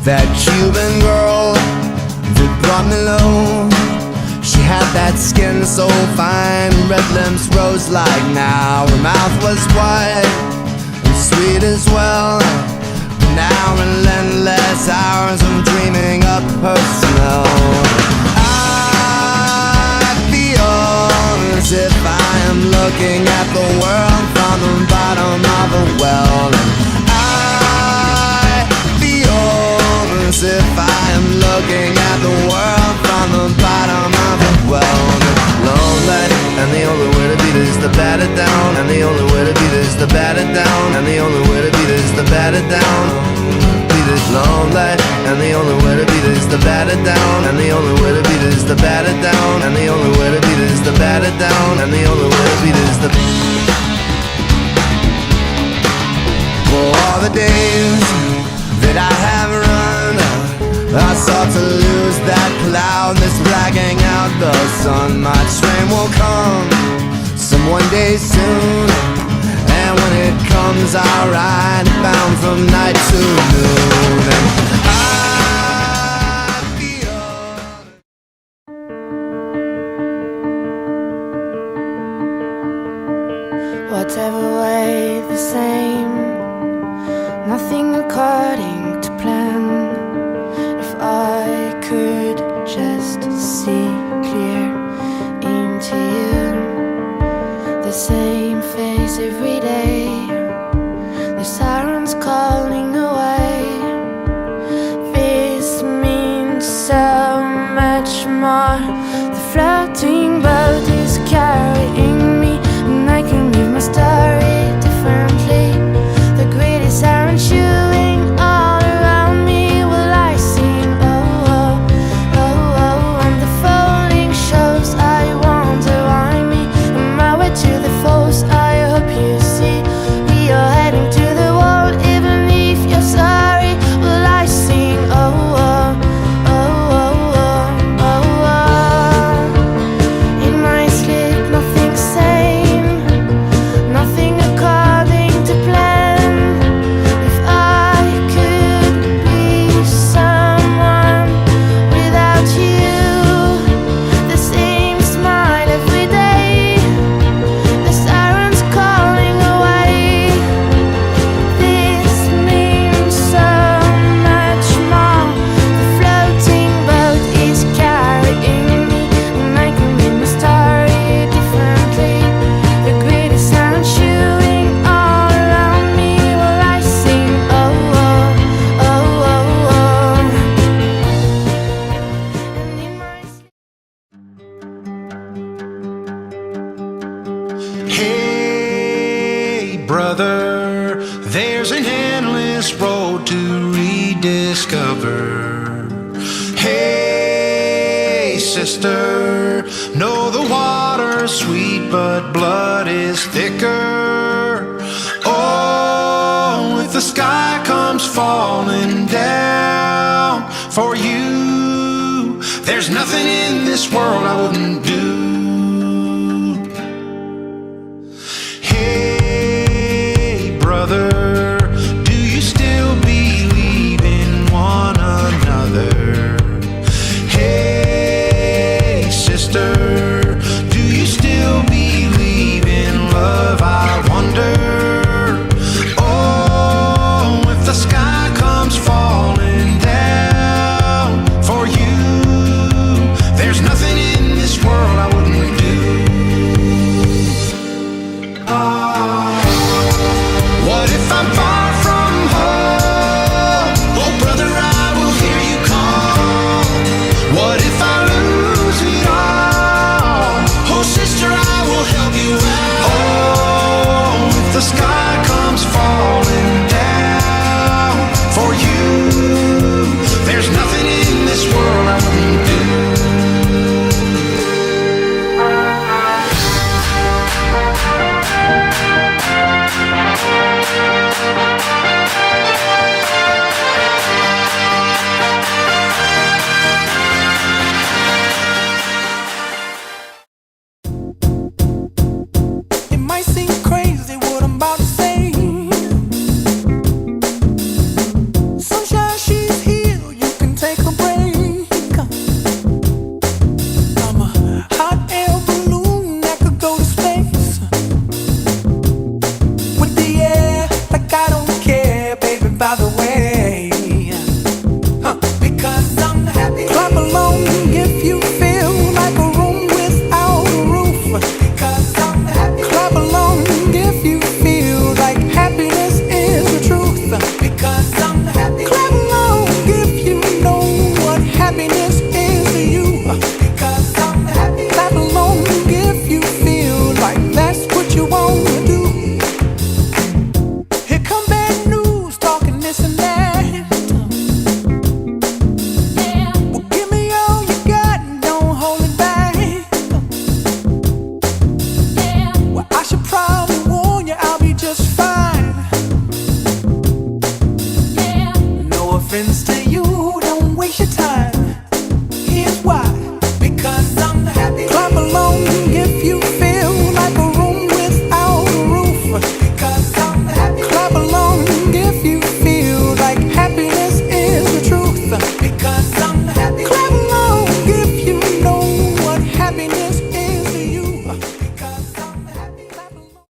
That Cuban girl that brought me low, she had that skin so fine, red lips rose like now. Her mouth was white and sweet as well, but now relentless hours of dreaming up her smell. I feel as if I am looking at the world from the bottom of a well, and I feel as if I am looking at the world from the bottom of a well. Lonely, and the only way to beat is to bat it down, and the only way to beat is to bat it down, and the only way to beat is to bat it down. Beat it lonely, and the only way to beat is to bat it down, and the only way to beat is to bat it down, and the only way to beat is to bat it down, and the only way to beat is to. For all the days that I have run, I sought to lose that cloud that's blacking out the sun. My train will come some one day soon, and when it comes I'll ride bound from night to noon. And I feel whatever way the same, nothing according to plan. If I could just see clear into you, the same face every day, the sirens calling away. This means so much more. The floating boat is carrying me, and I can live my story differently. The grid is siren chewing all around me while I sing. Oh, oh, oh, oh. And the folding shows I wonder why me. On my way to the falls, I hope you see. We are heading to the wall, even if you're sorry. Will I sing? Oh, oh, oh, oh, oh, oh, oh. In my sleep, nothing sane, nothing according to plan. If I could be someone without you, the same smile every day, the sirens calling away. This means so much more. The floating boat is carrying me, and I can read my story differently. The grid is silent chewing all around me while I sing. Oh, oh, oh, oh, oh. And in my Hey, brother, there's an endless road to rediscover. Hey, sister, know the water's sweet, but blood is thicker. Oh, if the sky comes falling down for you, there's nothing in this world I wouldn't do.